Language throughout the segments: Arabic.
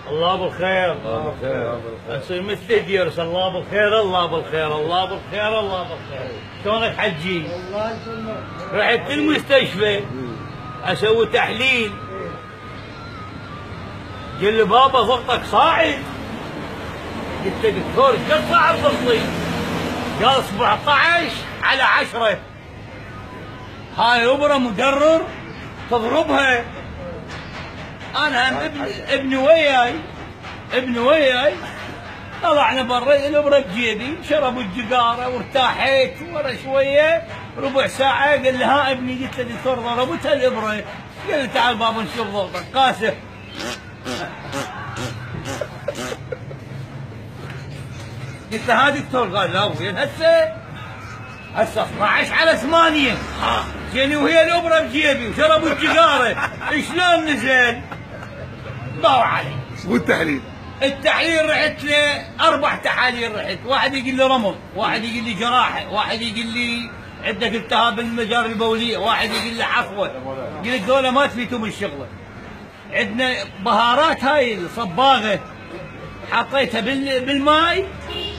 الله بالخير، الله بالخير، نصير مثل ديرس. الله بالخير، الله بالخير، الله بالخير، الله بالخير. شلونك حجي؟ الله يسلمك. رحت المستشفى اسوي تحليل، قال لي بابا ضغطك صاعد. قلت له دكتور ايش قد صاعد ضغطي؟ قال 17/10. هاي ابره مدرر تضربها. انا ابني وياي طلعنا برا، الابره بجيبي، شربوا الجقاره وارتاحيت. ورا شويه ربع ساعه قال لي ها ابني. قلت له دكتور ضربتها الابره. قال لي تعال بابا نشوف ضغطك. قاسه. قلت له ها دكتور؟ قال لا وين هسه 12/8. جاني وهي الابره بجيبي وشربوا الجقاره. شلون نزل؟ ضاع علي. التحليل رحت له 4 تحاليل. رحت واحد يقول لي رمل، واحد يقول لي جراحه، واحد يقول لي عندك التهاب المجاري البوليه، واحد يقول لي حصوه. قلت ذولا ما تفيتوا من الشغله. عندنا بهارات هاي الصباغه حطيتها بالماء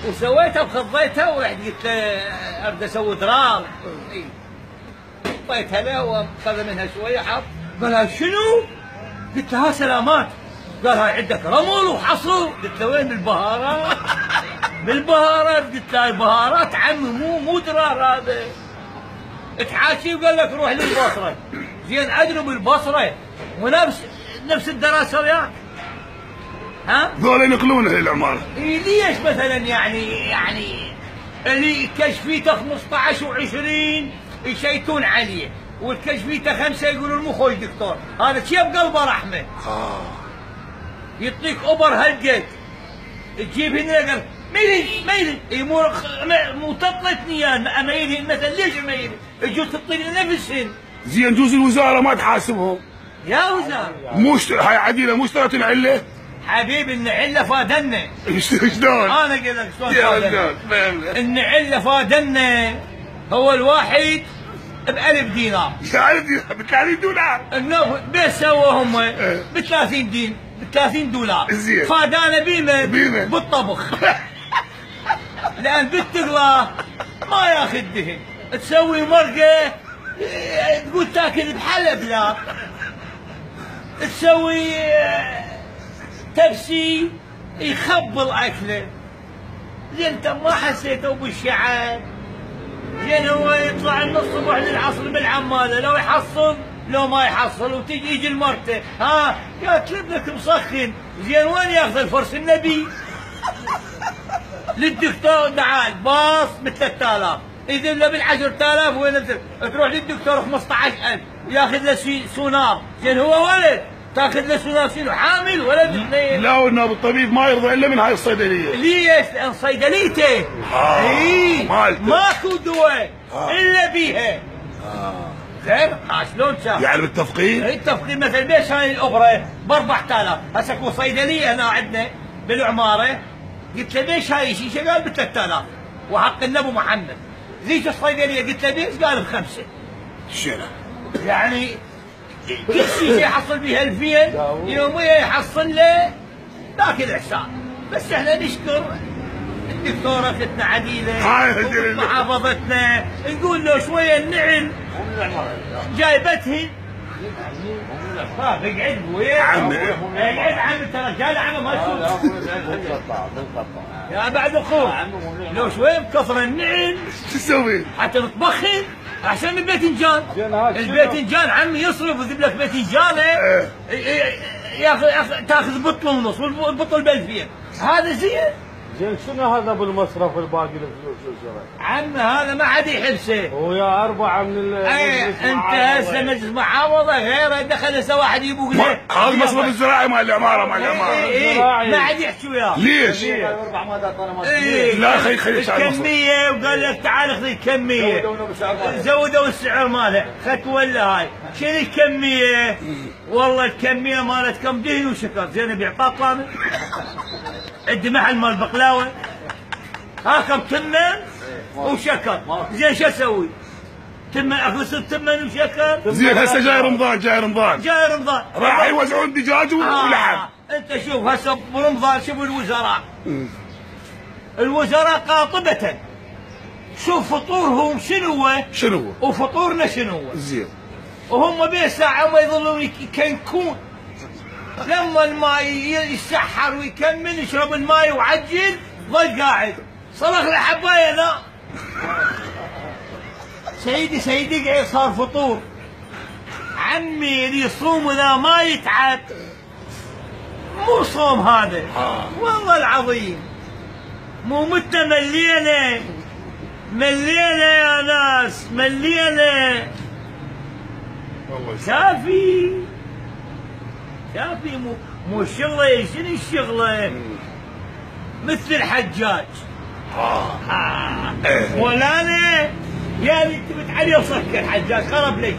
وسويتها وخضيتها ورحت قلت له ابدا اسوي درار. حطيتها له واخذ منها شويه حط. قال شنو؟ قلت له ها سلامات. قال هاي عندك رمل وحصو. قلت له وين بالبهارات؟ بالبهارات. قلت له البهارات عمي مو درار هذا. تحاشي وقال لك روح للبصره. زين ادري بالبصره ونفس الدراسه وياك. ها؟ ذولا ينقلونها للعماره. ليش مثلا يعني اللي كشفيته 15 و20 يشيتون عليه، والكشفيته 5 يقولون مو خوش دكتور. هذا شي بقلبه رحمه. يعطيك اوبر هالقد تجيب هنا ميلي مو تطلتني يا اميلي مثلا. ليش اميلي؟ يجوز تعطيني نفسهن. زين جوز الوزاره ما تحاسبهم؟ يا وزاره هاي عديله مو اشترت العله؟ حبيبي النعله فادنا. شلون؟ انا اقول لك شلون فادنا. النعله فادنا هو الواحد ب1000 دينار. يا 1000 دينار ب 30 دولار. بس سووا هم ب 30 دولار. زين فادانا بيمه بالطبخ. لان بالتقلاه ما ياخذ دهن. تسوي مرقه تقول تاكل بحلب، لا تسوي تبسي يخبل اكله. زين انت ما حسيته بالشعب. زين هو يطلع من الصبح للعصر بالعماله، لو يحصل لو ما يحصل. وتجي يجي المرته ها قالت ابنك مسخن. زين وين ياخذ الفرس النبي؟ للدكتور تعال باص ب 3000. اذا له بال 10000 وين تروح للدكتور 15000 ياخذ له سونار. زين هو ولد تاخذ له سونار شنو؟ حامل ولد اثنين. لا والنبي الطبيب ما يرضى الا من هاي الصيدليه. ليش؟ لان صيدليته ماكو دواء الا بيها. زين شلون كان؟ يعني بالتفقيد؟ التفقيد مثلا ليش هاي الابره ب 4000؟ هسه اكو صيدليه هنا عندنا بالعماره. قلت له ليش هاي شيشه؟ قال ب 3000 وحق النبي محمد. ذيك الصيدليه قلت له ليش؟ قال ب5. شنو؟ يعني كل شيء يحصل بها 2000 يوميا يحصل له ذاك الحساب. بس احنا نشكر الدكتوره اختنا عديله محافظتنا، نقول له شويه النعل جايبتهن. اقعد وياه اقعد عمي ترى جاي عمي ما تشوف يا بعد اخوك. لو شويه بكثر النعل شو تسوي؟ حتى نطبخن عشان الباذنجان. الباذنجان عمي يصرف ويجيب لك باذنجانه ياخذ تاخذ بطل ونص والبطل ب2000. هذا زين. زين شنو هذا بالمصرف والباقي الفلوس والشراء؟ عمي هذا ما حد يحبسه. ويا 4 من انت هسه مجلس محافظه غيره دخل هسه واحد يبوق له. هذا مصرف الزراعي مال العماره ما حد يحكي وياه. ليش؟ لا خلي الكميه وقال لك تعال خذ الكميه. زودوا السعر ماله. خذ ولا هاي شنو الكميه؟ والله الكميه مالتكم دهن وشكر. زين بيعطاه طامن. عندي محل مال بقلاوه هاكم كمه وشكر. زين شو اسوي؟ تم اخلص الثمن وشكر. زين هسه جاي رمضان جاي رمضان جاي رمضان راح يوزعون دجاج ولحم. انت شوف هسه برمضان شوف الوزراء. الوزراء قاطبة شوف فطورهم شنو هو؟ شنو هو؟ وفطورنا شنو هو؟ زين وهم بين ساعة ما يظلون يكنكون. لما الماء يسحر ويكمل يشرب الماء وعجل ظل قاعد صرخ لحبايه لا سيدي قاعد صار فطور. عمي اللي يصوم اذا ما يتعب مو صوم هذا. والله العظيم مو متى ملينا يا ناس ملينا. والله كافي مو الشغله. شنو الشغله؟ مثل الحجاج. مولانا يعني انت متعلي وصك الحجاج خرب ليش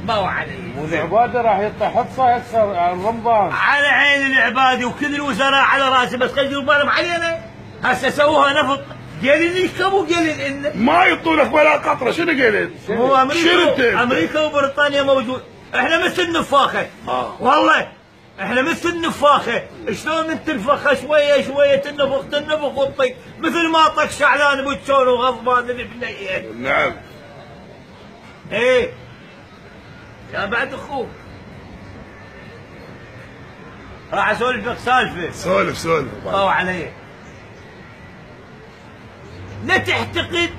ما هو علي. والعباده راح يحطها هسه عن رمضان. على عين العبادي وكل الوزراء على راسي بس خلي يديروا بالهم علينا. هسه سووها نفط قليل يشربوا قليل إن ما يعطونك ولا قطره. شنو قلت؟ مو امريكا وبريطانيا موجود. احنا مثل النفاخه. والله احنا مثل النفاخه. شلون من تنفخها شويه شويه تنفخ وتطق مثل ما طق شعلان بوتشون وغضبان البنيه. نعم. ايه يا بعد اخوك راح اسولف لك سالفه. سولف الله علي. لا تعتقد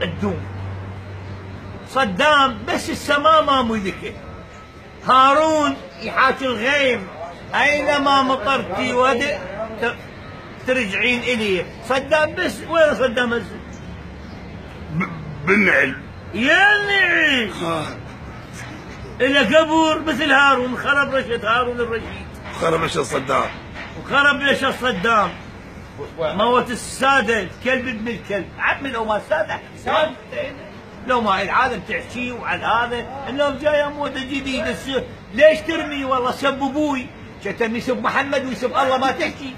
الدوم صدام بس السماء ما ملكه. هارون يحاكي الغيم اينما مطرتي ودع ترجعين الي. صدام بس وين صدام هسه؟ بالنعل. يا النعل إلى قبر مثل هارون. خرب رشد هارون الرشيد. خرب رشد صدام. وخرب رشد صدام. موت الساده الكلب ابن الكلب. عمي لو ما الساده لو ما العالم تحكي وعلى هذا انهم جايه موضه جديده. ليش ترمي؟ والله سب ابوي. شتم يسب محمد ويسب الله ما تحكي.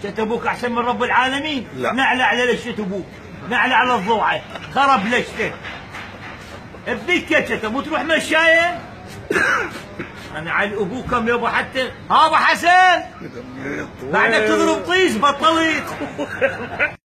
شت ابوك احسن من رب العالمين. لا. نعلى على لشت ابوك. نعلى على الضوعه. خرب لشته. ابنك شتم وتروح مشايه. انا على ابوكم يابا حتى ابو حسن بعدك تضرب طيش بطلت.